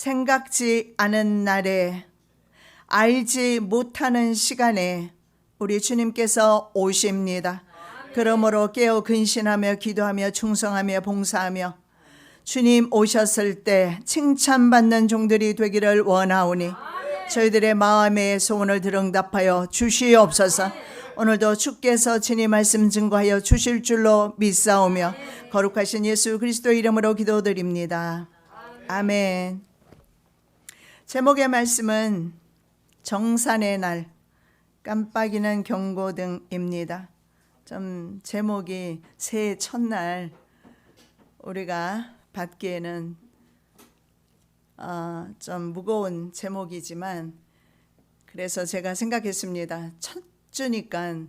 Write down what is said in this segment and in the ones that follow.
생각지 않은 날에, 알지 못하는 시간에 우리 주님께서 오십니다. 그러므로 깨어 근신하며 기도하며 충성하며 봉사하며 주님 오셨을 때 칭찬받는 종들이 되기를 원하오니 저희들의 마음의 소원을 들응답하여 주시옵소서. 오늘도 주께서 친히 말씀 증거하여 주실 줄로 믿사오며 거룩하신 예수 그리스도 이름으로 기도드립니다. 아멘. 제목의 말씀은 정산의 날, 깜빡이는 경고등입니다. 좀 제목이 새해 첫날 우리가 받기에는 좀 무거운 제목이지만, 그래서 제가 생각했습니다. 첫 주니까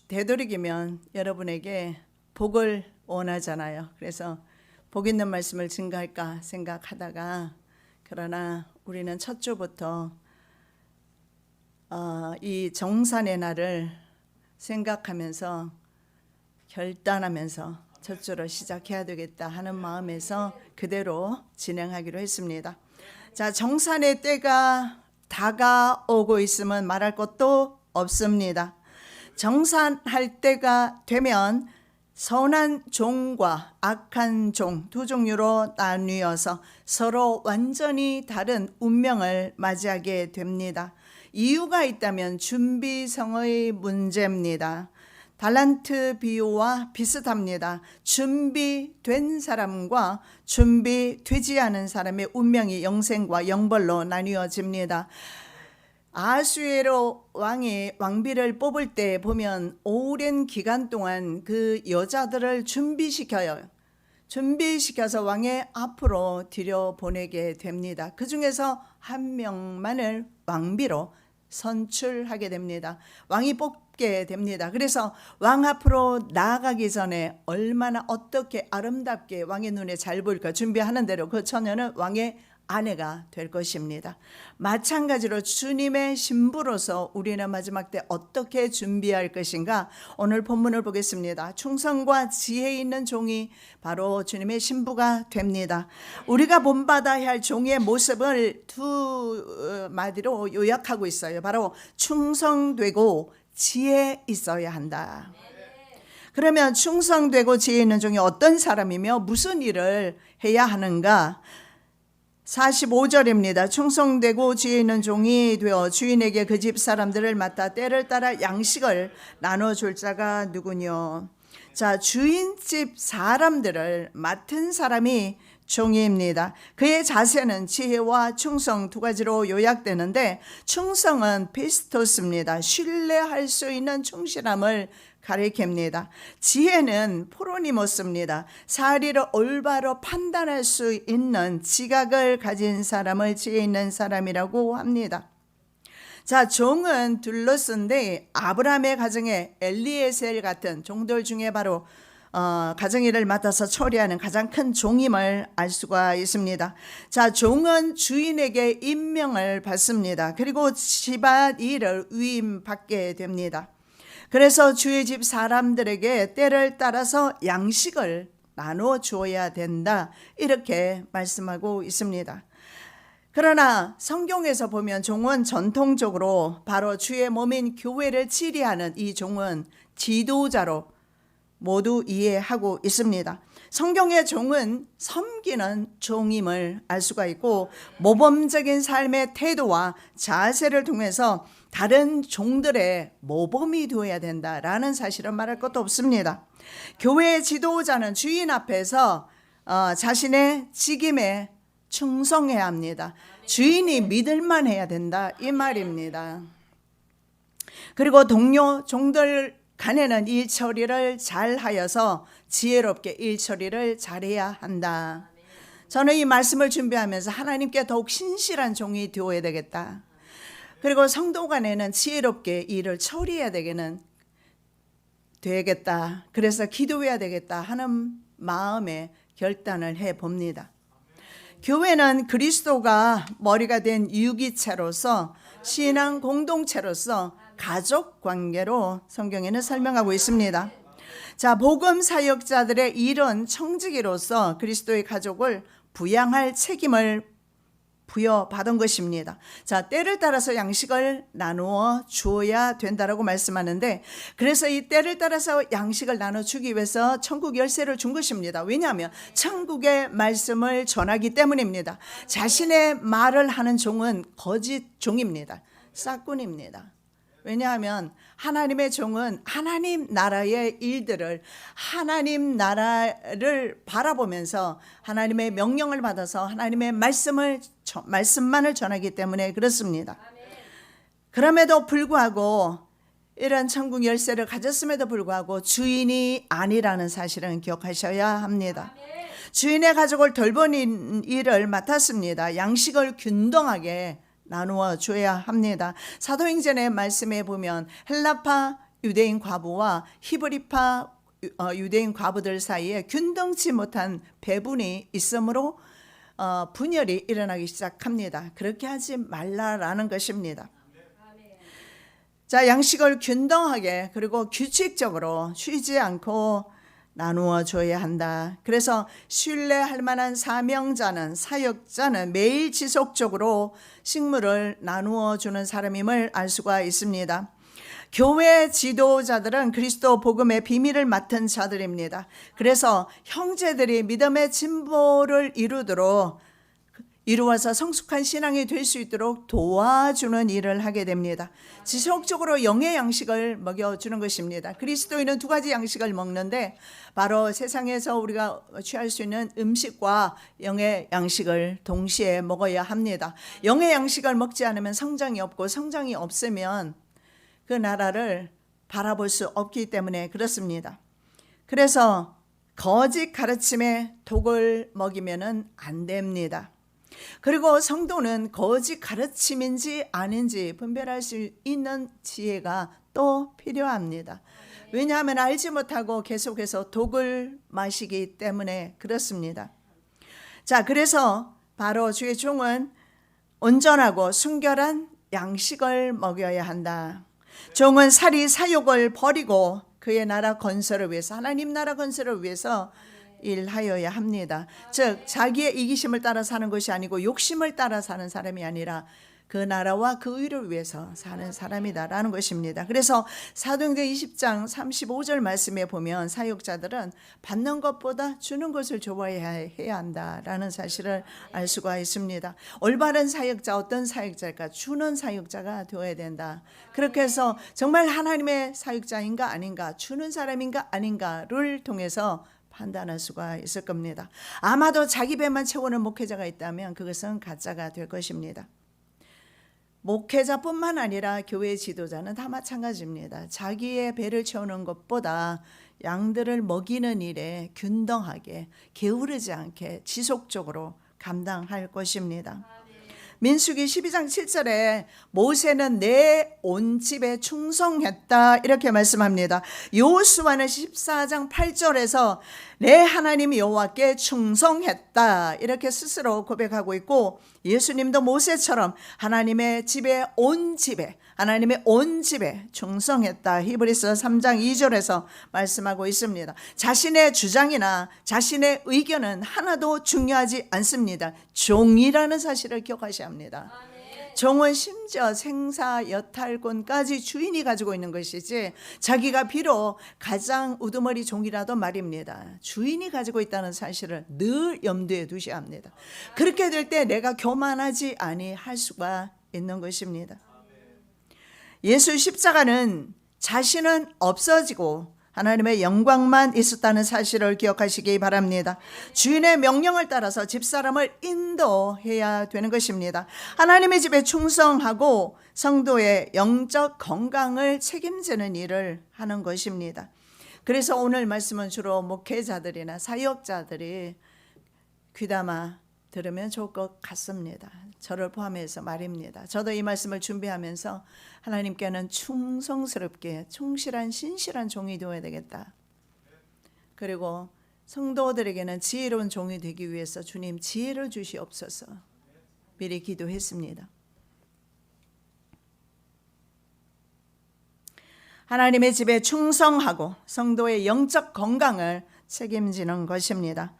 되도록이면 여러분에게 복을 원하잖아요. 그래서 복 있는 말씀을 증거할까 생각하다가, 그러나 우리는 첫 주부터 이 정산의 날을 생각하면서 결단하면서 첫 주로 시작해야 되겠다 하는 마음에서 그대로 진행하기로 했습니다. 자, 정산의 때가 다가오고 있으면 말할 것도 없습니다. 정산할 때가 되면 선한 종과 악한 종 두 종류로 나뉘어서 서로 완전히 다른 운명을 맞이하게 됩니다. 이유가 있다면 준비성의 문제입니다. 달란트 비유와 비슷합니다. 준비된 사람과 준비되지 않은 사람의 운명이 영생과 영벌로 나뉘어집니다. 아하수에로 왕이 왕비를 뽑을 때 보면 오랜 기간 동안 그 여자들을 준비시켜서 왕의 앞으로 들여보내게 됩니다. 그 중에서 한 명만을 왕비로 선출하게 됩니다. 왕이 뽑게 됩니다. 그래서 왕 앞으로 나아가기 전에 얼마나 어떻게 아름답게 왕의 눈에 잘 보일까 준비하는 대로 그 처녀는 왕의 아내가 될 것입니다. 마찬가지로 주님의 신부로서 우리는 마지막 때 어떻게 준비할 것인가, 오늘 본문을 보겠습니다. 충성과 지혜 있는 종이 바로 주님의 신부가 됩니다. 우리가 본받아야 할 종의 모습을 두 마디로 요약하고 있어요. 바로 충성되고 지혜 있어야 한다. 그러면 충성되고 지혜 있는 종이 어떤 사람이며 무슨 일을 해야 하는가? 45절입니다. 충성되고 지혜 있는 종이 되어 주인에게 그 집 사람들을 맡아 때를 따라 양식을 나눠줄 자가 누구뇨? 자, 주인집 사람들을 맡은 사람이 종입니다. 그의 자세는 지혜와 충성 두 가지로 요약되는데, 충성은 피스토스입니다. 신뢰할 수 있는 충실함을 가리킵니다. 지혜는 프로니모스입니다. 사리를 올바로 판단할 수 있는 지각을 가진 사람을 지혜 있는 사람이라고 합니다. 자, 종은 둘러쓴데 아브라함의 가정에 엘리에셀 같은 종들 중에 바로 가정일을 맡아서 처리하는 가장 큰 종임을 알 수가 있습니다. 자, 종은 주인에게 임명을 받습니다. 그리고 집안 일을 위임받게 됩니다. 그래서 주의 집 사람들에게 때를 따라서 양식을 나눠 주어야 된다, 이렇게 말씀하고 있습니다. 그러나 성경에서 보면 종은 전통적으로 바로 주의 몸인 교회를 치리하는 이 종은 지도자로 모두 이해하고 있습니다. 성경의 종은 섬기는 종임을 알 수가 있고, 모범적인 삶의 태도와 자세를 통해서 다른 종들의 모범이 되어야 된다라는 사실은 말할 것도 없습니다. 교회의 지도자는 주인 앞에서 자신의 직임에 충성해야 합니다. 주인이 믿을만 해야 된다, 이 말입니다. 그리고 동료 종들 간에는 일 처리를 잘 하여서 지혜롭게 일 처리를 잘해야 한다. 저는 이 말씀을 준비하면서 하나님께 더욱 신실한 종이 되어야 되겠다. 그리고 성도 간에는 지혜롭게 일을 처리해야 되겠다. 그래서 기도해야 되겠다 하는 마음에 결단을 해봅니다. 교회는 그리스도가 머리가 된 유기체로서, 신앙 공동체로서 가족 관계로 성경에는 설명하고 있습니다. 자, 복음 사역자들의 일은 청지기로서 그리스도의 가족을 부양할 책임을 부여받은 것입니다. 자, 때를 따라서 양식을 나누어 주어야 된다라고 말씀하는데, 그래서 이 때를 따라서 양식을 나눠주기 위해서 천국 열쇠를 준 것입니다. 왜냐하면 천국의 말씀을 전하기 때문입니다. 자신의 말을 하는 종은 거짓 종입니다. 싹꾼입니다. 왜냐하면 하나님의 종은 하나님 나라의 일들을, 하나님 나라를 바라보면서 하나님의 명령을 받아서 하나님의 말씀만을 전하기 때문에 그렇습니다. 그럼에도 불구하고 이런 천국 열쇠를 가졌음에도 불구하고 주인이 아니라는 사실은 기억하셔야 합니다. 주인의 가족을 돌보는 일을 맡았습니다. 양식을 균등하게 나누어 줘야 합니다. 사도행전의 말씀에 보면 헬라파 유대인 과부와 히브리파 유대인 과부들 사이에 균등치 못한 배분이 있으므로 분열이 일어나기 시작합니다. 그렇게 하지 말라라는 것입니다. 자, 양식을 균등하게 그리고 규칙적으로 쉬지 않고 나누어 줘야 한다. 그래서 신뢰할 만한 사명자는, 사역자는 매일 지속적으로 식물을 나누어 주는 사람임을 알 수가 있습니다. 교회 지도자들은 그리스도 복음의 비밀을 맡은 자들입니다. 그래서 형제들이 믿음의 진보를 이루어서 성숙한 신앙이 될 수 있도록 도와주는 일을 하게 됩니다. 지속적으로 영의 양식을 먹여주는 것입니다. 그리스도인은 두 가지 양식을 먹는데, 바로 세상에서 우리가 취할 수 있는 음식과 영의 양식을 동시에 먹어야 합니다. 영의 양식을 먹지 않으면 성장이 없고, 성장이 없으면 그 나라를 바라볼 수 없기 때문에 그렇습니다. 그래서 거짓 가르침에 독을 먹이면 안 됩니다. 그리고 성도는 거짓 가르침인지 아닌지 분별할 수 있는 지혜가 또 필요합니다. 왜냐하면 알지 못하고 계속해서 독을 마시기 때문에 그렇습니다. 자, 그래서 바로 주의 종은 온전하고 순결한 양식을 먹여야 한다. 종은 살이 사욕을 버리고 그의 나라 건설을 위해서, 하나님 나라 건설을 위해서 일하여야 합니다. 즉 자기의 이기심을 따라 사는 것이 아니고 욕심을 따라 사는 사람이 아니라 그 나라와 그 의를 위해서 사는 사람이다라는 것입니다. 그래서 사도행전 20장 35절 말씀에 보면 사역자들은 받는 것보다 주는 것을 좋아해야 한다라는 사실을 알 수가 있습니다. 올바른 사역자, 어떤 사역자일까? 주는 사역자가 되어야 된다. 그렇게 해서 정말 하나님의 사역자인가 아닌가, 주는 사람인가 아닌가를 통해서 판단할 수가 있을 겁니다. 아마도 자기 배만 채우는 목회자가 있다면 그것은 가짜가 될 것입니다. 목회자뿐만 아니라 교회 지도자는 다 마찬가지입니다. 자기의 배를 채우는 것보다 양들을 먹이는 일에 균등하게, 게으르지 않게 지속적으로 감당할 것입니다. 민수기 12장 7절에 모세는 내 온 집에 충성했다 이렇게 말씀합니다. 여호수아는 14장 8절에서 내 하나님 여호와께 충성했다 이렇게 스스로 고백하고 있고, 예수님도 모세처럼 하나님의 온 집에 충성했다 히브리서 3장 2절에서 말씀하고 있습니다. 자신의 주장이나 자신의 의견은 하나도 중요하지 않습니다. 종이라는 사실을 기억하셔야 합니다. 종은 심지어 생사 여탈권까지 주인이 가지고 있는 것이지, 자기가 비록 가장 우두머리 종이라도 말입니다. 주인이 가지고 있다는 사실을 늘 염두에 두셔야 합니다. 그렇게 될 때 내가 교만하지 아니할 수가 있는 것입니다. 예수 십자가는 자신은 없어지고 하나님의 영광만 있었다는 사실을 기억하시기 바랍니다. 주인의 명령을 따라서 집사람을 인도해야 되는 것입니다. 하나님의 집에 충성하고 성도의 영적 건강을 책임지는 일을 하는 것입니다. 그래서 오늘 말씀은 주로 목회자들이나 사역자들이 귀담아 들으면 좋을 것 같습니다. 저를 포함해서 말입니다. 저도 이 말씀을 준비하면서 하나님께는 충성스럽게 충실한 신실한 종이 되어야 되겠다. 그리고 성도들에게는 지혜로운 종이 되기 위해서 주님 지혜를 주시옵소서 미리 기도했습니다. 하나님의 집에 충성하고 성도의 영적 건강을 책임지는 것입니다.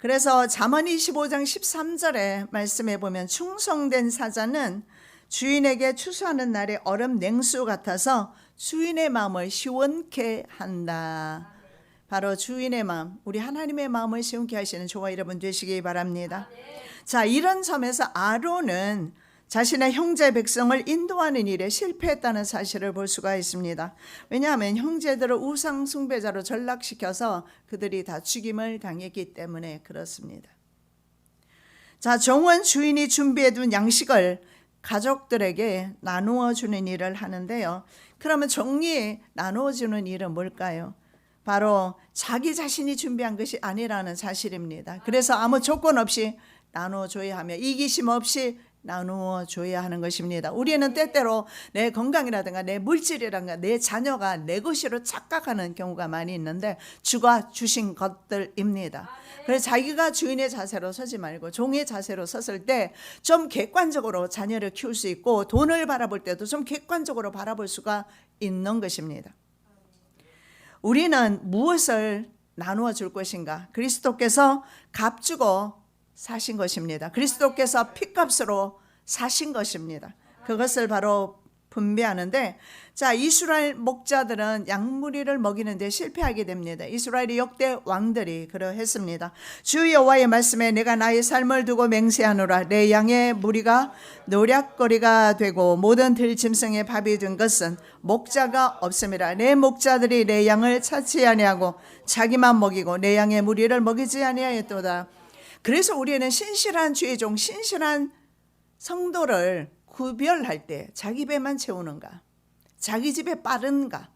그래서 잠언 25장 13절에 말씀해 보면 충성된 사자는 주인에게 추수하는 날에 얼음 냉수 같아서 주인의 마음을 시원케 한다. 바로 주인의 마음, 우리 하나님의 마음을 시원케 하시는 저와 여러분 되시기 바랍니다. 자, 이런 점에서 아론은 자신의 형제 백성을 인도하는 일에 실패했다는 사실을 볼 수가 있습니다. 왜냐하면 형제들을 우상 숭배자로 전락시켜서 그들이 다 죽임을 당했기 때문에 그렇습니다. 자, 종은 주인이 준비해둔 양식을 가족들에게 나누어 주는 일을 하는데요. 그러면 종이 나누어 주는 일은 뭘까요? 바로 자기 자신이 준비한 것이 아니라는 사실입니다. 그래서 아무 조건 없이 나누어 줘야 하며 이기심 없이 나누어 줘야 하는 것입니다. 우리는 때때로 내 건강이라든가 내 물질이라든가 내 자녀가 내 것으로 착각하는 경우가 많이 있는데 주가 주신 것들입니다. 그래서 자기가 주인의 자세로 서지 말고 종의 자세로 섰을 때 좀 객관적으로 자녀를 키울 수 있고 돈을 바라볼 때도 좀 객관적으로 바라볼 수가 있는 것입니다. 우리는 무엇을 나누어 줄 것인가? 그리스도께서 값주고 사신 것입니다. 그리스도께서 핏값으로 사신 것입니다. 그것을 바로 분배하는데, 자, 이스라엘 목자들은 양무리를 먹이는데 실패하게 됩니다. 이스라엘의 역대 왕들이 그러했습니다. 주 여호와의 말씀에 내가 나의 삶을 두고 맹세하노라. 내 양의 무리가 노략거리가 되고 모든 들짐승의 밥이 된 것은 목자가 없음이라. 내 목자들이 내 양을 찾지 아니하고 자기만 먹이고 내 양의 무리를 먹이지 아니하였도다. 그래서 우리는 신실한 주의 종, 신실한 성도를 구별할 때 자기 배만 채우는가, 자기 집에 빠른가,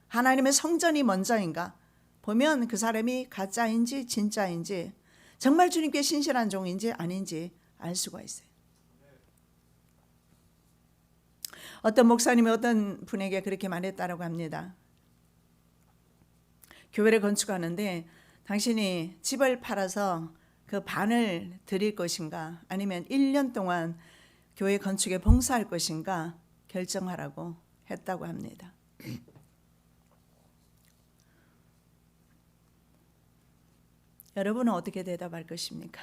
하나님의 성전이 먼저인가 보면 그 사람이 가짜인지 진짜인지, 정말 주님께 신실한 종인지 아닌지 알 수가 있어요. 어떤 목사님이 어떤 분에게 그렇게 말했다고 합니다. 교회를 건축하는데 당신이 집을 팔아서 그 반을 드릴 것인가, 아니면 1년 동안 교회 건축에 봉사할 것인가 결정하라고 했다고 합니다. 여러분은 어떻게 대답할 것입니까?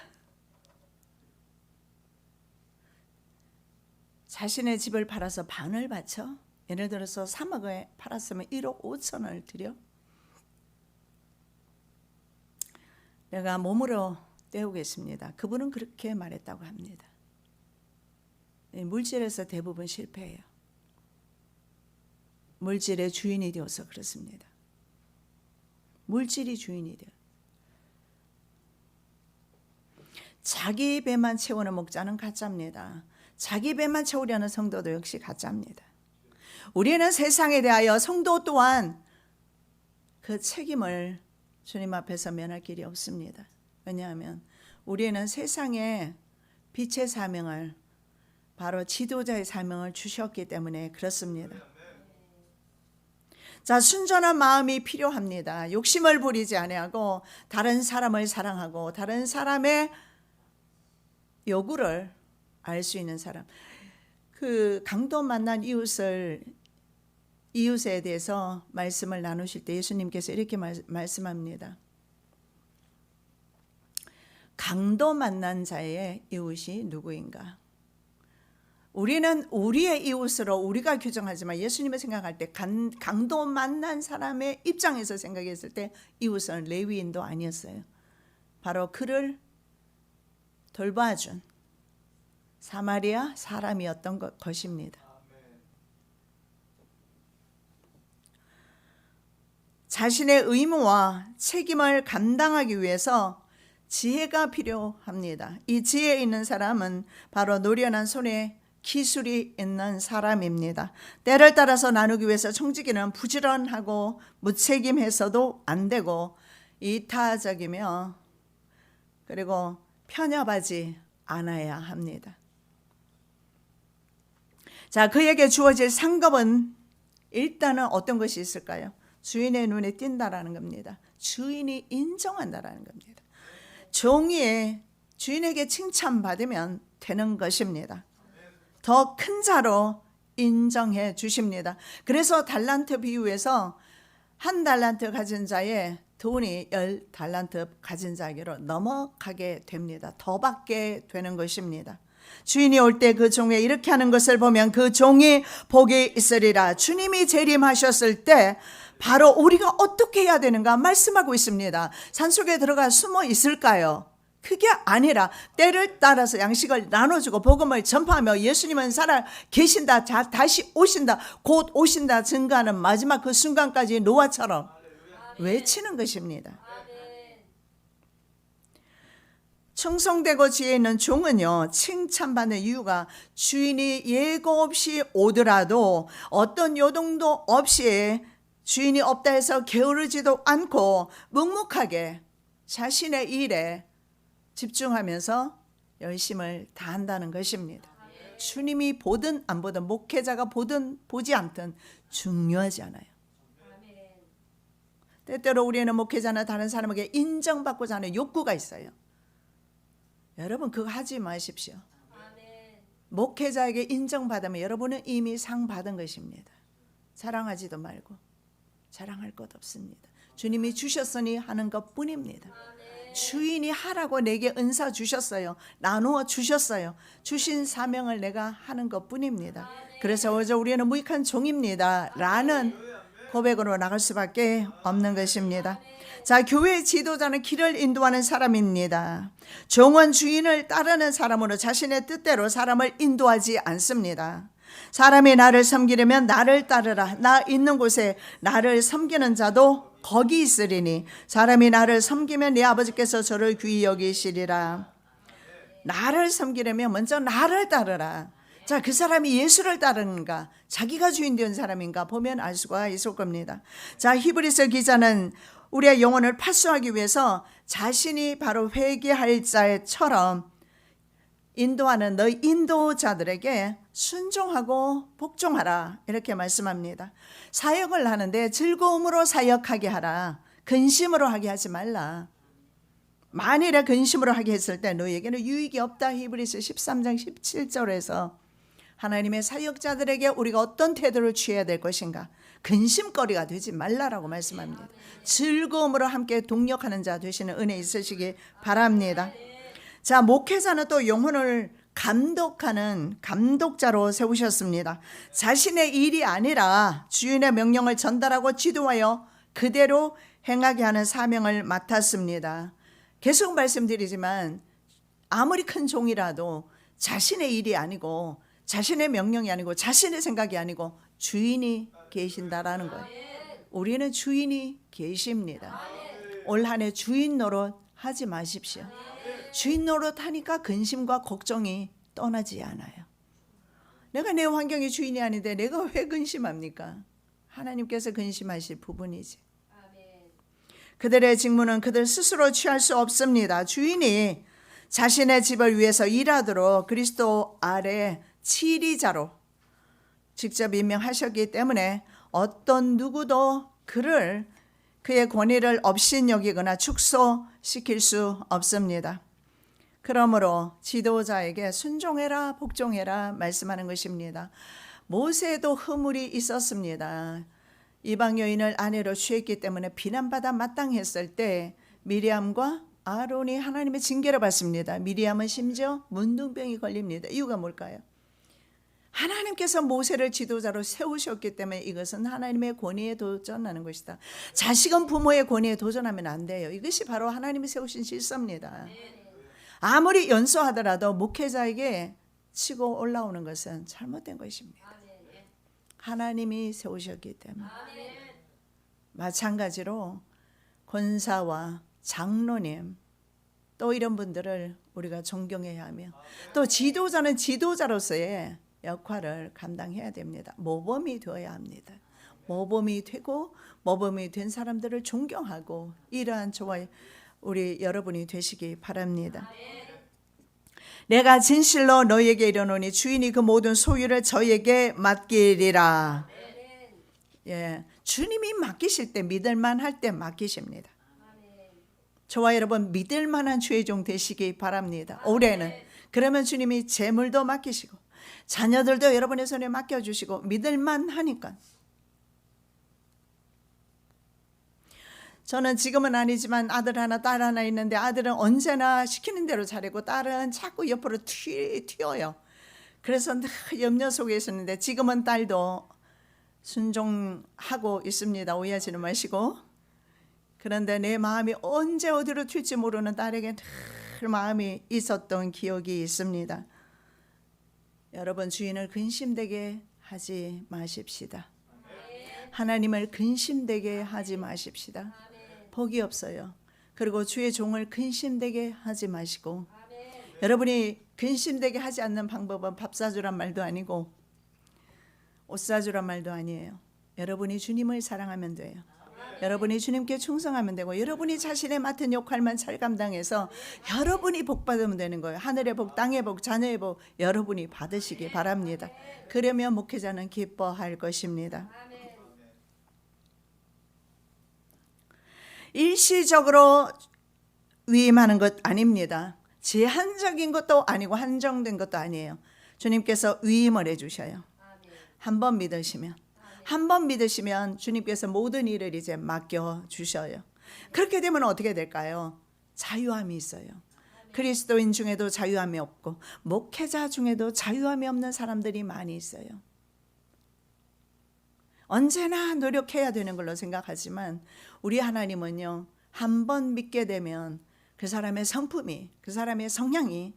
자신의 집을 팔아서 반을 바쳐? 예를 들어서 3억에 팔았으면 1억 5천을 드려? 내가 몸으로 때우겠습니다. 그분은 그렇게 말했다고 합니다. 물질에서 대부분 실패해요. 물질의 주인이 되어서 그렇습니다. 물질이 주인이 돼요. 자기 배만 채우는 목자는 가짜입니다. 자기 배만 채우려는 성도도 역시 가짜입니다. 우리는 세상에 대하여 성도 또한 그 책임을 주님 앞에서 면할 길이 없습니다. 왜냐하면 우리는 세상에 빛의 사명을, 바로 지도자의 사명을 주셨기 때문에 그렇습니다. 자, 순전한 마음이 필요합니다. 욕심을 부리지 아니하고 다른 사람을 사랑하고 다른 사람의 요구를 알 수 있는 사람. 그 강도 만난 이웃에 대해서 말씀을 나누실 때 예수님께서 이렇게 말씀합니다. 강도 만난 자의 이웃이 누구인가? 우리는 우리의 이웃으로 우리가 규정하지만 예수님을 생각할 때 강도 만난 사람의 입장에서 생각했을 때 이웃은 레위인도 아니었어요. 바로 그를 돌봐준 사마리아 사람이었던 것입니다. 자신의 의무와 책임을 감당하기 위해서 지혜가 필요합니다. 이 지혜 있는 사람은 바로 노련한 손에 기술이 있는 사람입니다. 때를 따라서 나누기 위해서 청지기는 부지런하고 무책임해서도 안 되고 이타적이며 그리고 편협하지 않아야 합니다. 자, 그에게 주어질 상급은 일단은 어떤 것이 있을까요? 주인의 눈에 띈다라는 겁니다. 주인이 인정한다라는 겁니다. 종이 주인에게 칭찬받으면 되는 것입니다. 더 큰 자로 인정해 주십니다. 그래서 달란트 비유에서 한 달란트 가진 자의 돈이 10달란트 가진 자에게로 넘어가게 됩니다. 더 받게 되는 것입니다. 주인이 올 때 그 종에 이렇게 하는 것을 보면 그 종이 복이 있으리라. 주님이 재림하셨을 때 바로 우리가 어떻게 해야 되는가 말씀하고 있습니다. 산속에 들어가 숨어 있을까요? 그게 아니라 때를 따라서 양식을 나눠주고 복음을 전파하며 예수님은 살아 계신다, 다시 오신다, 곧 오신다 증가하는 마지막 그 순간까지 노아처럼 외치는 것입니다. 충성되고 지혜 있는 종은요, 칭찬받는 이유가 주인이 예고 없이 오더라도 어떤 요동도 없이 주인이 없다 해서 게으르지도 않고 묵묵하게 자신의 일에 집중하면서 열심을 다한다는 것입니다. 주님이 보든 안 보든, 목회자가 보든 보지 않든 중요하지 않아요. 때때로 우리는 목회자나 다른 사람에게 인정받고자 하는 욕구가 있어요. 여러분 그거 하지 마십시오. 목회자에게 인정받으면 여러분은 이미 상 받은 것입니다. 자랑하지도 말고 자랑할 것 없습니다. 주님이 주셨으니 하는 것뿐입니다. 주인이 하라고 내게 은사 주셨어요. 나누어 주셨어요. 주신 사명을 내가 하는 것뿐입니다. 그래서 우리는 무익한 종입니다 라는 고백으로 나갈 수밖에 없는 것입니다. 자, 교회의 지도자는 길을 인도하는 사람입니다. 종은 주인을 따르는 사람으로 자신의 뜻대로 사람을 인도하지 않습니다. 사람이 나를 섬기려면 나를 따르라. 나 있는 곳에 나를 섬기는 자도 거기 있으리니 사람이 나를 섬기면 내 아버지께서 저를 귀히 여기시리라. 나를 섬기려면 먼저 나를 따르라. 자, 그 사람이 예수를 따르는가, 자기가 주인 된 사람인가 보면 알 수가 있을 겁니다. 자, 히브리서 기자는 우리의 영혼을 파수하기 위해서 자신이 바로 회개할 자처럼 인도하는 너희 인도자들에게 순종하고 복종하라 이렇게 말씀합니다. 사역을 하는데 즐거움으로 사역하게 하라. 근심으로 하게 하지 말라. 만일에 근심으로 하게 했을 때 너희에게는 유익이 없다. 히브리서 13장 17절에서 하나님의 사역자들에게 우리가 어떤 태도를 취해야 될 것인가, 근심거리가 되지 말라라고 말씀합니다. 즐거움으로 함께 동력하는 자 되시는 은혜 있으시기 바랍니다. 자, 목회자는 또 영혼을 감독하는 감독자로 세우셨습니다. 자신의 일이 아니라 주인의 명령을 전달하고 지도하여 그대로 행하게 하는 사명을 맡았습니다. 계속 말씀드리지만 아무리 큰 종이라도 자신의 일이 아니고 자신의 명령이 아니고 자신의 생각이 아니고 주인이 계신다라는 거예요. 우리는 주인이 계십니다. 올 한 해 주인 노릇 하지 마십시오. 주인 노릇 하니까 근심과 걱정이 떠나지 않아요. 내가 내 환경의 주인이 아닌데 내가 왜 근심합니까? 하나님께서 근심하실 부분이지. 그들의 직무는 그들 스스로 취할 수 없습니다. 주인이 자신의 집을 위해서 일하도록 그리스도 아래 치리자로 직접 임명하셨기 때문에 어떤 누구도 그의 권위를 업신여기거나 축소시킬 수 없습니다. 그러므로 지도자에게 순종해라, 복종해라 말씀하는 것입니다. 모세도 허물이 있었습니다. 이방 여인을 아내로 취했기 때문에 비난받아 마땅했을 때 미리암과 아론이 하나님의 징계를 받습니다. 미리암은 심지어 문둥병이 걸립니다. 이유가 뭘까요? 하나님께서 모세를 지도자로 세우셨기 때문에 이것은 하나님의 권위에 도전하는 것이다. 자식은 부모의 권위에 도전하면 안 돼요. 이것이 바로 하나님이 세우신 질서입니다. 아무리 연소하더라도 목회자에게 치고 올라오는 것은 잘못된 것입니다. 하나님이 세우셨기 때문에. 마찬가지로 권사와 장로님 또 이런 분들을 우리가 존경해야 하며 또 지도자는 지도자로서의 역할을 감당해야 됩니다. 모범이 되어야 합니다. 모범이 되고 모범이 된 사람들을 존경하고 이러한 저와 우리 여러분이 되시기 바랍니다. 내가 진실로 너희에게 이르노니 주인이 그 모든 소유를 저에게 맡기리라. 예, 주님이 맡기실 때 믿을만 할 때 맡기십니다. 저와 여러분 믿을만한 주의 종 되시기 바랍니다. 올해는 그러면 주님이 재물도 맡기시고 자녀들도 여러분의 손에 맡겨주시고 믿을만 하니까. 저는 지금은 아니지만 아들 하나 딸 하나 있는데 아들은 언제나 시키는 대로 잘하고 딸은 자꾸 옆으로 튀어요. 그래서 늘 염려 속에 있었는데 지금은 딸도 순종하고 있습니다. 오해하지는 마시고. 그런데 내 마음이 언제 어디로 튈지 모르는 딸에게 늘 마음이 있었던 기억이 있습니다. 여러분, 주인을 근심되게 하지 마십시다. 하나님을 근심되게 하지 마십시다. 복이 없어요. 그리고 주의 종을 근심되게 하지 마시고, 여러분이 근심되게 하지 않는 방법은 밥 사주란 말도 아니고 옷 사주란 말도 아니에요. 여러분이 주님을 사랑하면 돼요. 여러분이 주님께 충성하면 되고, 여러분이 자신의 맡은 역할만 잘 감당해서 여러분이 복 받으면 되는 거예요. 하늘의 복, 땅의 복, 자녀의 복 여러분이 받으시기 바랍니다. 그러면 목회자는 기뻐할 것입니다. 일시적으로 위임하는 것 아닙니다. 제한적인 것도 아니고 한정된 것도 아니에요. 주님께서 위임을 해주셔요. 한 번 믿으시면 주님께서 모든 일을 이제 맡겨주셔요. 그렇게 되면 어떻게 될까요? 자유함이 있어요. 그리스도인 중에도 자유함이 없고 목회자 중에도 자유함이 없는 사람들이 많이 있어요. 언제나 노력해야 되는 걸로 생각하지만 우리 하나님은요, 한 번 믿게 되면 그 사람의 성품이, 그 사람의 성향이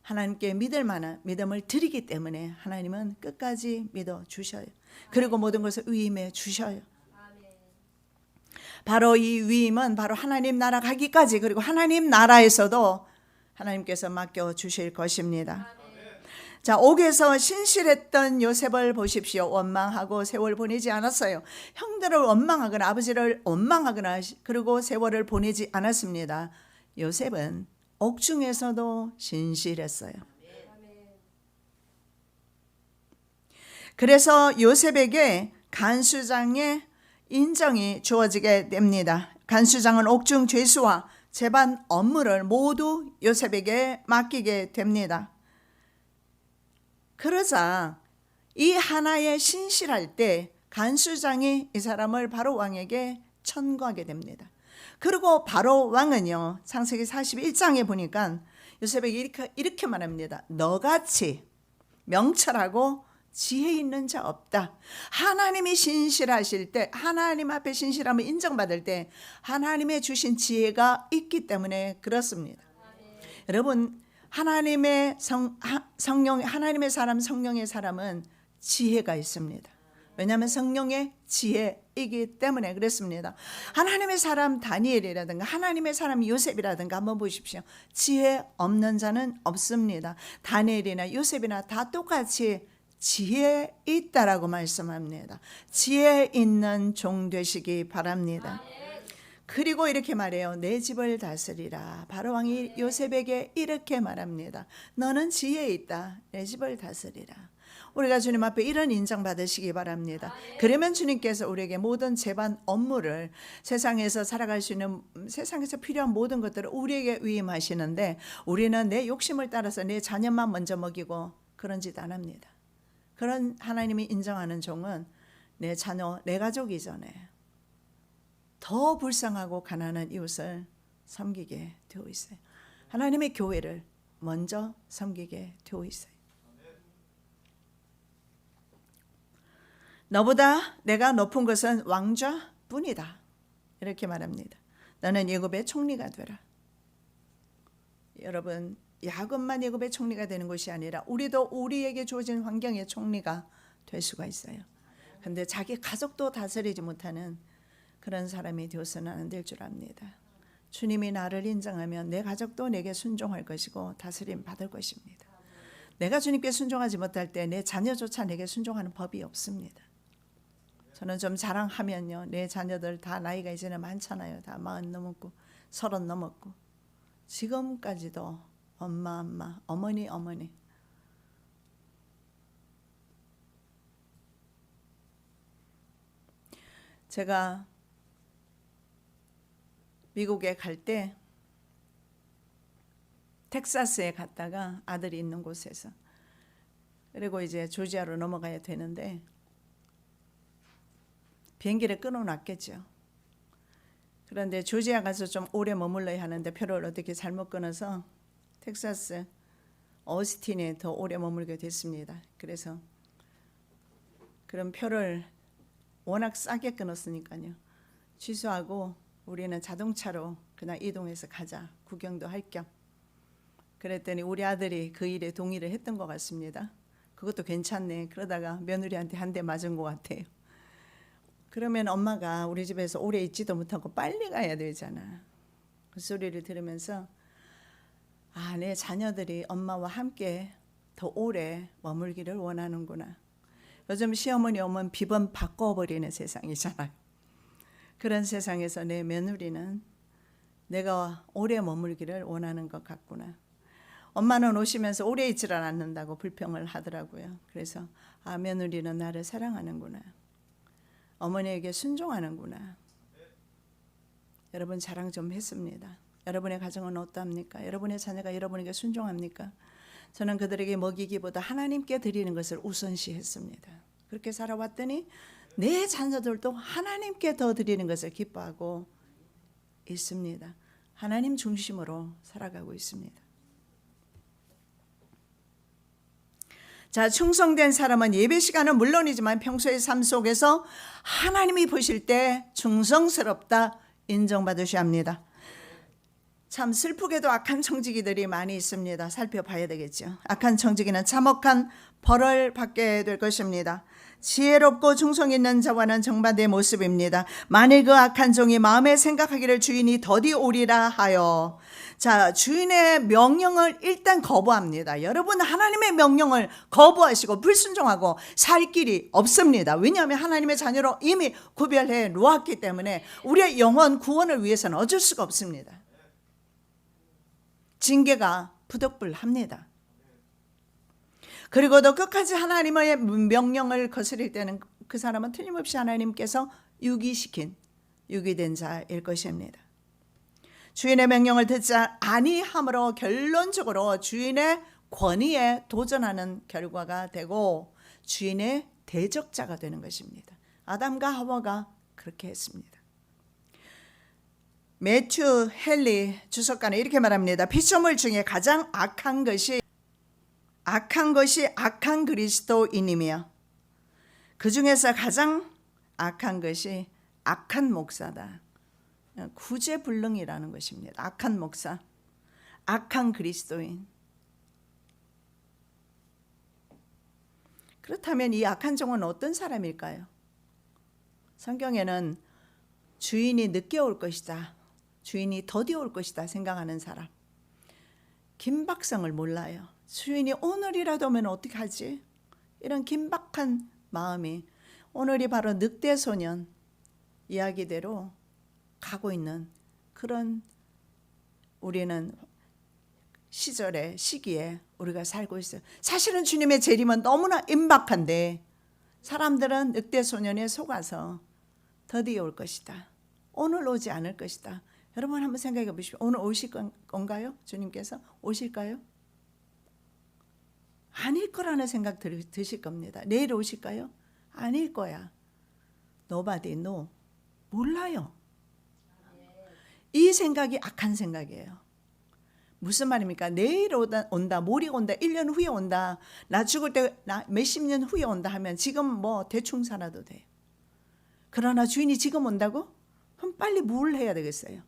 하나님께 믿을 만한 믿음을 드리기 때문에 하나님은 끝까지 믿어주셔요. 그리고 모든 것을 위임해 주셔요. 바로 이 위임은 바로 하나님 나라 가기까지, 그리고 하나님 나라에서도 하나님께서 맡겨주실 것입니다. 자, 옥에서 신실했던 요셉을 보십시오. 원망하고 세월 보내지 않았어요. 형들을 원망하거나 아버지를 원망하거나 그리고 세월을 보내지 않았습니다. 요셉은 옥중에서도 신실했어요. 그래서 요셉에게 간수장의 인정이 주어지게 됩니다. 간수장은 옥중 죄수와 재반 업무를 모두 요셉에게 맡기게 됩니다. 그러자 이 하나에 신실할 때 간수장이 이 사람을 바로 왕에게 천거하게 됩니다. 그리고 바로 왕은요, 창세기 41장에 보니까 요셉에게 이렇게 말합니다. 너같이 명철하고 지혜 있는 자 없다. 하나님이 신실하실 때, 하나님 앞에 신실함을 인정받을 때 하나님의 주신 지혜가 있기 때문에 그렇습니다. 여러분, 하나님의 성령, 하나님의 사람, 성령의 사람은 지혜가 있습니다. 왜냐하면 성령의 지혜이기 때문에 그렇습니다. 하나님의 사람 다니엘이라든가 하나님의 사람 요셉이라든가 한번 보십시오. 지혜 없는 자는 없습니다. 다니엘이나 요셉이나 다 똑같이 지혜 있다라고 말씀합니다. 지혜 있는 종 되시기 바랍니다. 그리고 이렇게 말해요. 내 집을 다스리라. 바로 왕이 요셉에게 이렇게 말합니다. 너는 지혜 있다. 내 집을 다스리라. 우리가 주님 앞에 이런 인정받으시기 바랍니다. 그러면 주님께서 우리에게 모든 재반 업무를, 세상에서 살아갈 수 있는, 세상에서 필요한 모든 것들을 우리에게 위임하시는데, 우리는 내 욕심을 따라서 내 자녀만 먼저 먹이고 그런 짓 안 합니다. 그런 하나님이 인정하는 종은 내 자녀, 내 가족 이전에 더 불쌍하고 가난한 이웃을 섬기게 되어 있어요. 하나님의 교회를 먼저 섬기게 되어 있어요. 너보다 내가 높은 것은 왕좌뿐이다. 이렇게 말합니다. 너는 애굽의 총리가 되라. 여러분, 야곱만 애굽의 총리가 되는 것이 아니라 우리도 우리에게 주어진 환경의 총리가 될 수가 있어요. 그런데 자기 가족도 다스리지 못하는 그런 사람이 되어서는 안 될 줄 압니다. 주님이 나를 인정하면 내 가족도 내게 순종할 것이고 다스림 받을 것입니다. 내가 주님께 순종하지 못할 때 내 자녀조차 내게 순종하는 법이 없습니다. 저는 좀 자랑하면요, 내 자녀들 다 나이가 이제는 많잖아요. 다 40 넘었고 30 넘었고 지금까지도 엄마, 어머니. 제가 미국에 갈 때 텍사스에 갔다가 아들이 있는 곳에서, 그리고 이제 조지아로 넘어가야 되는데 비행기를 끊어놨겠죠. 그런데 조지아 가서 좀 오래 머물러야 하는데 표를 어떻게 잘못 끊어서 텍사스 어스틴에 더 오래 머물게 됐습니다. 그래서 그런 표를 워낙 싸게 끊었으니까요. 취소하고 우리는 자동차로 그냥 이동해서 가자. 구경도 할 겸. 그랬더니 우리 아들이 그 일에 동의를 했던 것 같습니다. 그것도 괜찮네. 그러다가 며느리한테 한 대 맞은 것 같아요. 그러면 엄마가 우리 집에서 오래 있지도 못하고 빨리 가야 되잖아. 그 소리를 들으면서 내 자녀들이 엄마와 함께 더 오래 머물기를 원하는구나. 요즘 시어머니 오면 비번 바꿔버리는 세상이잖아요. 그런 세상에서 내 며느리는 내가 오래 머물기를 원하는 것 같구나. 엄마는 오시면서 오래 있지를 않는다고 불평을 하더라고요. 그래서 며느리는 나를 사랑하는구나. 어머니에게 순종하는구나. 여러분 자랑 좀 했습니다. 여러분의 가정은 어떠합니까? 여러분의 자녀가 여러분에게 순종합니까? 저는 그들에게 먹이기보다 하나님께 드리는 것을 우선시했습니다. 그렇게 살아왔더니 내 자녀들도 하나님께 더 드리는 것을 기뻐하고 있습니다. 하나님 중심으로 살아가고 있습니다. 자, 충성된 사람은 예배 시간은 물론이지만 평소의 삶 속에서 하나님이 보실 때 충성스럽다 인정받으셔야 합니다. 참 슬프게도 악한 청지기들이 많이 있습니다. 살펴봐야 되겠죠. 악한 청지기는 참혹한 벌을 받게 될 것입니다. 지혜롭고 충성 있는 자와는 정반대의 모습입니다. 만일 그 악한 종이 마음에 생각하기를 주인이 더디 오리라 하여, 자, 주인의 명령을 일단 거부합니다. 여러분 하나님의 명령을 거부하시고 불순종하고 살 길이 없습니다. 왜냐하면 하나님의 자녀로 이미 구별해 놓았기 때문에 우리의 영혼 구원을 위해서는 어쩔 수가 없습니다. 징계가 부득불합니다. 그리고도 끝까지 하나님의 명령을 거스릴 때는 그 사람은 틀림없이 하나님께서 유기된 자일 것입니다. 주인의 명령을 듣지 아니함으로 결론적으로 주인의 권위에 도전하는 결과가 되고 주인의 대적자가 되는 것입니다. 아담과 하와가 그렇게 했습니다. 매튜 헨리 주석가는 이렇게 말합니다. 피조물 중에 가장 악한 것이 악한 그리스도인이며 그 중에서 가장 악한 것이 악한 목사다. 구제불능이라는 것입니다. 악한 목사, 악한 그리스도인. 그렇다면 이 악한 종은 어떤 사람일까요? 성경에는 주인이 늦게 올 것이다, 주인이 더디 올 것이다 생각하는 사람, 긴박성을 몰라요. 주인이 오늘이라도 오면 어떻게 하지? 이런 긴박한 마음이 오늘이 바로 늑대소년 이야기대로 가고 있는 그런 우리는 시기에 우리가 살고 있어요. 사실은 주님의 재림은 너무나 임박한데 사람들은 늑대소년에 속아서 더디 올 것이다, 오늘 오지 않을 것이다. 여러분 한번 생각해 보십시오. 오늘 오실 건가요? 주님께서 오실까요? 아닐 거라는 생각 드실 겁니다. 내일 오실까요? 아닐 거야. Nobody know. 몰라요. 이 생각이 악한 생각이에요. 무슨 말입니까? 내일 온다, 모레 온다, 1년 후에 온다, 나 죽을 때 몇십 년 후에 온다 하면 지금 뭐 대충 살아도 돼요. 그러나 주인이 지금 온다고? 그럼 빨리 뭘 해야 되겠어요?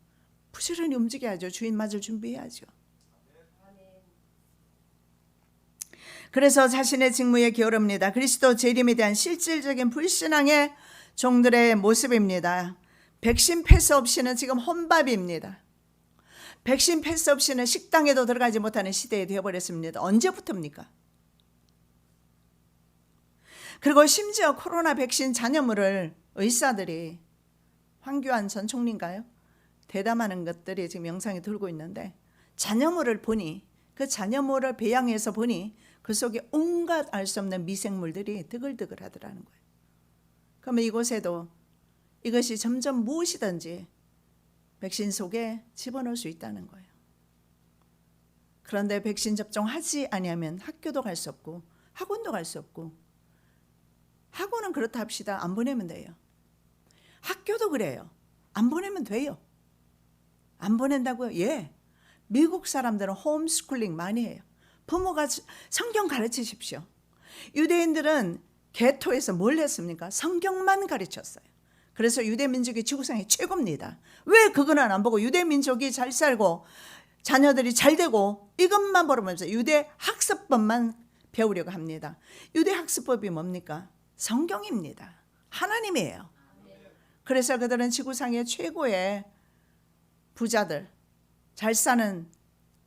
부지런히 움직여야죠. 주인 맞을 준비해야죠. 그래서 자신의 직무에 게으릅니다. 그리스도 재림에 대한 실질적인 불신앙의 종들의 모습입니다. 백신 패스 없이는 지금 혼밥입니다. 백신 패스 없이는 식당에도 들어가지 못하는 시대에 되어버렸습니다. 언제부터입니까? 그리고 심지어 코로나 백신 잔여물을 의사들이, 황교안 전 총리인가요? 대담하는 것들이 지금 영상에 돌고 있는데, 잔여물을 보니, 그 잔여물을 배양해서 보니 그 속에 온갖 알 수 없는 미생물들이 드글드글 하더라는 거예요. 그러면 이곳에도 이것이 점점 무엇이든지 백신 속에 집어넣을 수 있다는 거예요. 그런데 백신 접종하지 아니하면 학교도 갈 수 없고 학원도 갈 수 없고, 학원은 그렇다 합시다. 안 보내면 돼요. 학교도 그래요. 안 보내면 돼요. 안 보낸다고요? 예. 미국 사람들은 홈스쿨링 많이 해요. 부모가 성경 가르치십시오. 유대인들은 개토에서 뭘 했습니까? 성경만 가르쳤어요. 그래서 유대 민족이 지구상에 최고입니다. 왜 그거는 안 보고 유대 민족이 잘 살고 자녀들이 잘 되고 이것만 보면서 유대 학습법만 배우려고 합니다. 유대 학습법이 뭡니까? 성경입니다. 하나님이에요. 그래서 그들은 지구상의 최고의 부자들, 잘 사는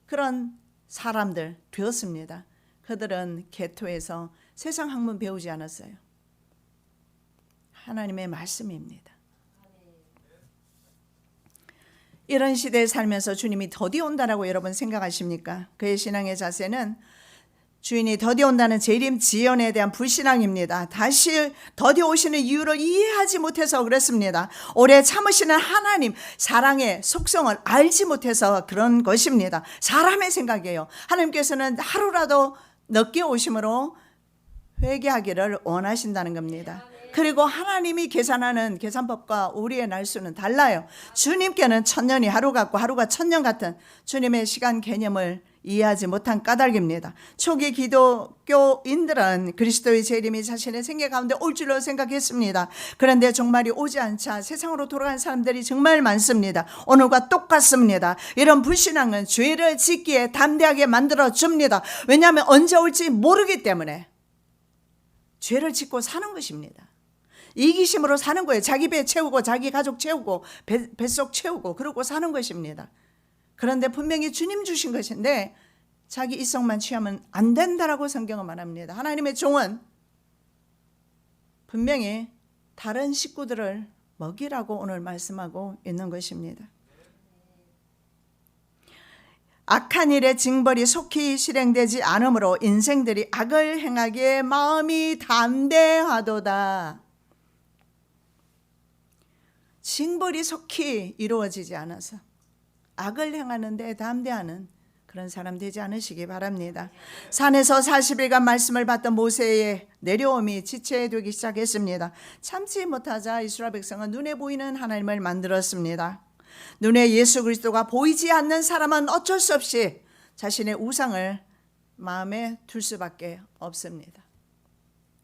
그런 사람들 되었습니다. 그들은 개토에서 세상 학문 배우지 않았어요. 하나님의 말씀입니다. 이런 시대에 살면서 주님이 더디 온다라고 여러분 생각하십니까? 그의 신앙의 자세는 주인이 더디 온다는 재림 지연에 대한 불신앙입니다. 다시 더디 오시는 이유를 이해하지 못해서 그렇습니다. 오래 참으시는 하나님 사랑의 속성을 알지 못해서 그런 것입니다. 사람의 생각이에요. 하나님께서는 하루라도 늦게 오심으로 회개하기를 원하신다는 겁니다. 그리고 하나님이 계산하는 계산법과 우리의 날수는 달라요. 주님께는 천년이 하루 같고 하루가 천년 같은 주님의 시간 개념을 이해하지 못한 까닭입니다. 초기 기독교인들은 그리스도의 재림이 자신의 생애 가운데 올 줄로 생각했습니다. 그런데 종말이 오지 않자 세상으로 돌아간 사람들이 정말 많습니다. 오늘과 똑같습니다. 이런 불신앙은 죄를 짓기에 담대하게 만들어줍니다. 왜냐하면 언제 올지 모르기 때문에 죄를 짓고 사는 것입니다. 이기심으로 사는 거예요. 자기 배 채우고 자기 가족 채우고 뱃속 채우고 그러고 사는 것입니다. 그런데 분명히 주님 주신 것인데 자기 이성만 취하면 안 된다라고 성경은 말합니다. 하나님의 종은 분명히 다른 식구들을 먹이라고 오늘 말씀하고 있는 것입니다. 악한 일의 징벌이 속히 실행되지 않으므로 인생들이 악을 행하기에 마음이 담대하도다. 징벌이 속히 이루어지지 않아서 악을 행하는데 담대하는 그런 사람 되지 않으시기 바랍니다. 산에서 40일간 말씀을 받던 모세의 내려옴이 지체되기 시작했습니다. 참지 못하자 이스라엘 백성은 눈에 보이는 하나님을 만들었습니다. 눈에 예수 그리스도가 보이지 않는 사람은 어쩔 수 없이 자신의 우상을 마음에 둘 수밖에 없습니다.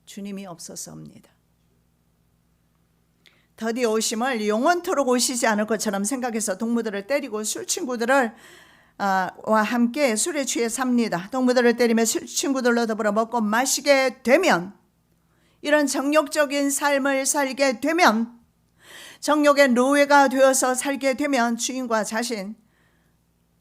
주님이 없어서입니다. 더디 오심을 영원토록 오시지 않을 것처럼 생각해서 동무들을 때리고 술친구들을 와 함께 술에 취해 삽니다. 동무들을 때리며 술친구들로 더불어 먹고 마시게 되면, 이런 정욕적인 삶을 살게 되면, 정욕의 노예가 되어서 살게 되면 주인과 자신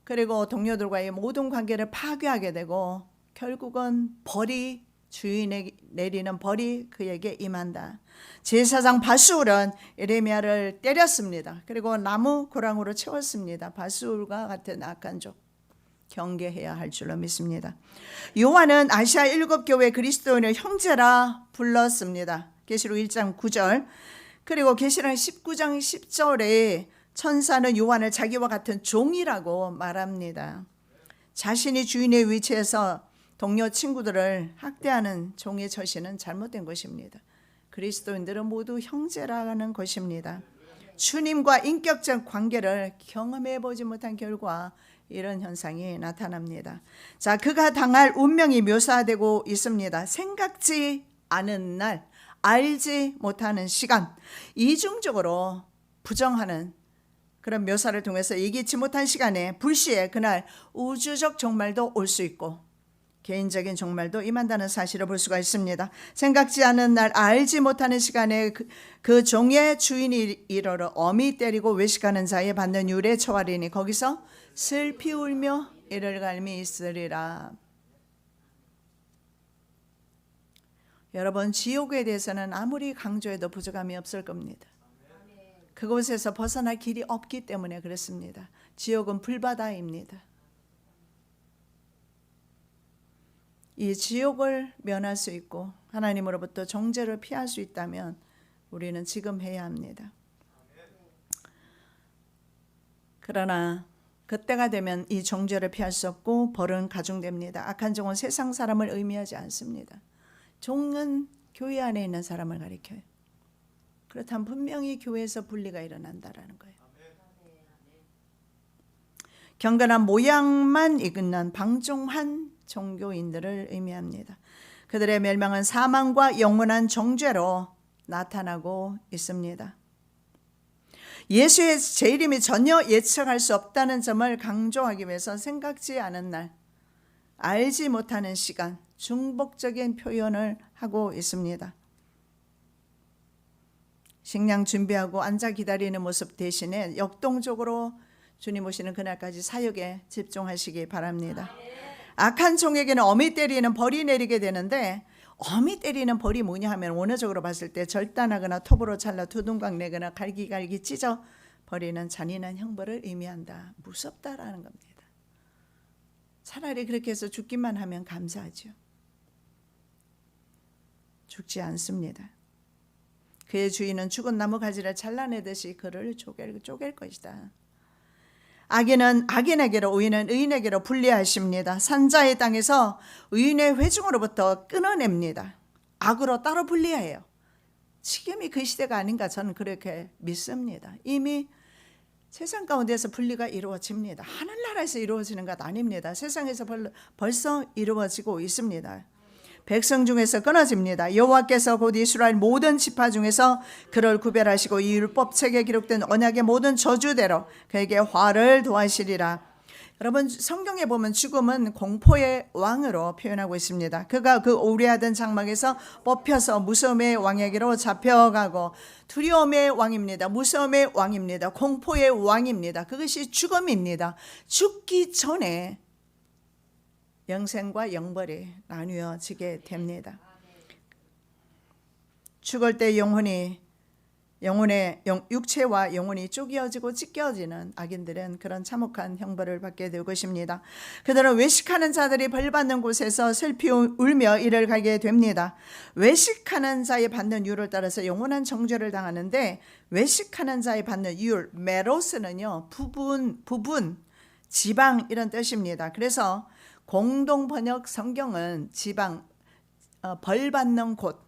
그리고 동료들과의 모든 관계를 파괴하게 되고 결국은 벌이, 주인에게 내리는 벌이 그에게 임한다. 제사장 바수울은 에레미야를 때렸습니다. 그리고 나무 고랑으로 채웠습니다. 바수울과 같은 악한 족 경계해야 할 줄로 믿습니다. 요한은 아시아 7교회 그리스도인을 형제라 불렀습니다. 계시록 1장 9절 그리고 계시록 19장 10절에 천사는 요한을 자기와 같은 종이라고 말합니다. 자신이 주인의 위치에서 동료 친구들을 학대하는 종의 처시는 잘못된 것입니다. 그리스도인들은 모두 형제라는 것입니다. 주님과 인격적 관계를 경험해 보지 못한 결과 이런 현상이 나타납니다. 자, 그가 당할 운명이 묘사되고 있습니다. 생각지 않은 날, 알지 못하는 시간, 이중적으로 부정하는 그런 묘사를 통해서 예기치 못한 시간에 불시에 그날 우주적 종말도 올 수 있고 개인적인 종말도 임한다는 사실을 볼 수가 있습니다. 생각지 않은 날, 알지 못하는 시간에 그 종의 주인이 이르러 어미 때리고 외식하는 자에 받는 율에 처하리니 거기서 슬피 울며 이를 갈미 있으리라. 여러분, 지옥에 대해서는 아무리 강조해도 부족함이 없을 겁니다. 그곳에서 벗어날 길이 없기 때문에 그렇습니다. 지옥은 불바다입니다. 이 지옥을 면할 수 있고 하나님으로부터 정죄를 피할 수 있다면 우리는 지금 해야 합니다. 그러나 그때가 되면 이 정죄를 피할 수 없고 벌은 가중됩니다. 악한 종은 세상 사람을 의미하지 않습니다. 종은 교회 안에 있는 사람을 가리켜요. 그렇다면 분명히 교회에서 분리가 일어난다라는 거예요. 경건한 모양만 있는 방종한 종교인들을 의미합니다. 그들의 멸망은 사망과 영원한 정죄로 나타나고 있습니다. 예수의 재림이 전혀 예측할 수 없다는 점을 강조하기 위해서 생각지 않은 날, 알지 못하는 시간, 중복적인 표현을 하고 있습니다. 식량 준비하고 앉아 기다리는 모습 대신에 역동적으로 주님 오시는 그날까지 사역에 집중하시기 바랍니다. 악한 종에게는 어미 때리는 벌이 내리게 되는데, 어미 때리는 벌이 뭐냐 하면 원어적으로 봤을 때 절단하거나 톱으로 잘라 두둥강 내거나 갈기갈기 찢어 버리는 잔인한 형벌을 의미한다. 무섭다라는 겁니다. 차라리 그렇게 해서 죽기만 하면 감사하죠. 죽지 않습니다. 그의 주인은 죽은 나무 가지를 잘라내듯이 그를 쪼갤 것이다. 악인에게로 의인은 의인에게로 분리하십니다. 산자의 땅에서 의인의 회중으로부터 끊어냅니다. 악으로 따로 분리해요. 지금이 그 시대가 아닌가 저는 그렇게 믿습니다. 이미 세상 가운데서 분리가 이루어집니다. 하늘나라에서 이루어지는 것 아닙니다. 세상에서 벌써 이루어지고 있습니다. 백성 중에서 끊어집니다. 여호와께서 곧 이스라엘 모든 지파 중에서 그를 구별하시고 이 율법책에 기록된 언약의 모든 저주대로 그에게 화를 도하시리라. 여러분, 성경에 보면 죽음은 공포의 왕으로 표현하고 있습니다. 그가 그 오래하던 장막에서 뽑혀서 무서움의 왕에게로 잡혀가고, 두려움의 왕입니다. 무서움의 왕입니다. 공포의 왕입니다. 그것이 죽음입니다. 죽기 전에 영생과 영벌이 나뉘어지게 됩니다. 죽을 때 육체와 영혼이 쪼개어지고 찢겨지는 악인들은 그런 참혹한 형벌을 받게 될 것입니다. 그들은 외식하는 자들이 벌받는 곳에서 슬피 울며 이를 가게 됩니다. 외식하는 자의 받는 이유를 따라서 영원한 정죄를 당하는데, 외식하는 자의 받는 이유, 메로스는요, 부분, 지방 이런 뜻입니다. 그래서 공동 번역 성경은 지방, 벌받는 곳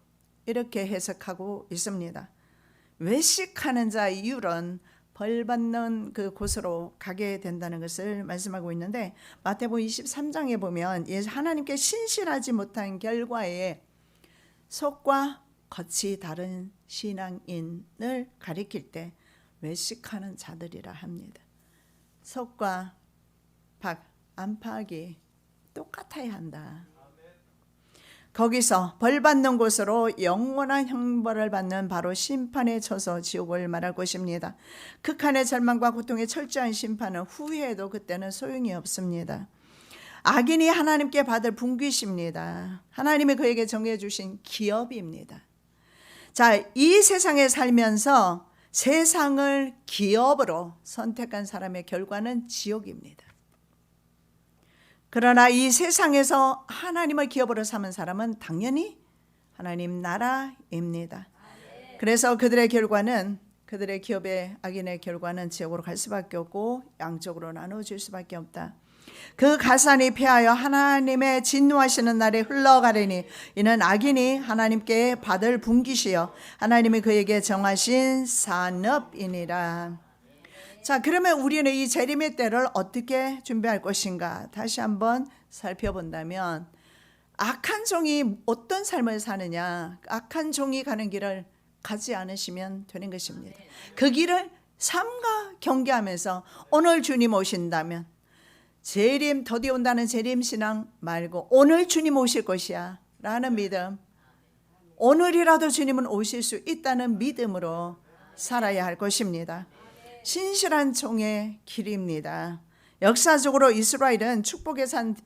이렇게 해석하고 있습니다. 외식하는 자의 이유는 벌받는 그 곳으로 가게 된다는 것을 말씀하고 있는데, 마태복음 23장에 보면 하나님께 신실하지 못한 결과에 속과 겉이 다른 신앙인을 가리킬 때 외식하는 자들이라 합니다. 속과 안팎이 똑같아야 한다. 거기서 벌받는 곳으로 영원한 형벌을 받는 바로 심판에 처서 지옥을 말할 것입니다. 극한의 절망과 고통의 철저한 심판은 후회해도 그때는 소용이 없습니다. 악인이 하나님께 받을 분깃입니다. 하나님이 그에게 정해 주신 기업입니다. 자, 이 세상에 살면서 세상을 기업으로 선택한 사람의 결과는 지옥입니다. 그러나 이 세상에서 하나님을 기업으로 삼은 사람은 당연히 하나님 나라입니다. 그래서 그들의 기업의 악인의 결과는 지옥으로 갈 수밖에 없고 양쪽으로 나눠질 수밖에 없다. 그 가산이 패하여 하나님의 진노하시는 날에 흘러가리니 이는 악인이 하나님께 받을 분깃이요 하나님이 그에게 정하신 산업이니라. 자, 그러면 우리는 이 재림의 때를 어떻게 준비할 것인가? 다시 한번 살펴본다면, 악한 종이 어떤 삶을 사느냐? 악한 종이 가는 길을 가지 않으시면 되는 것입니다. 그 길을 삼가 경계하면서 오늘 주님 오신다면, 재림 더디 온다는 재림 신앙 말고 오늘 주님 오실 것이야 라는 믿음, 오늘이라도 주님은 오실 수 있다는 믿음으로 살아야 할 것입니다. 신실한 종의 길입니다. 역사적으로 이스라엘은 축복의 산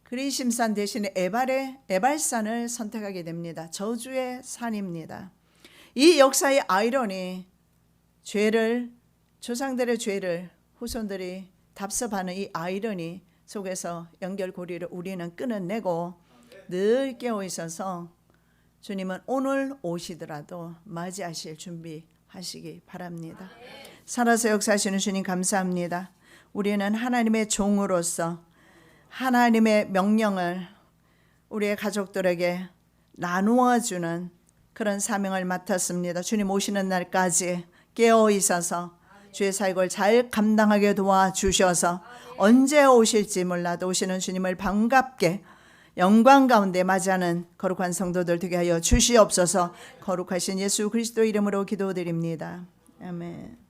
그리심산 대신에 에발산을 선택하게 됩니다. 저주의 산입니다. 이 역사의 아이러니, 조상들의 죄를 후손들이 답습하는 이 아이러니 속에서 연결고리를 우리는 끊어내고 늘 깨어 있어서 주님은 오늘 오시더라도 맞이하실 준비하시기 바랍니다. 살아서 역사하시는 주님 감사합니다. 우리는 하나님의 종으로서 하나님의 명령을 우리의 가족들에게 나누어 주는 그런 사명을 맡았습니다. 주님 오시는 날까지 깨어 있어서 주의 사역을 잘 감당하게 도와주셔서 언제 오실지 몰라도 오시는 주님을 반갑게 영광 가운데 맞이하는 거룩한 성도들 되게 하여 주시옵소서. 거룩하신 예수 그리스도 이름으로 기도드립니다. 아멘.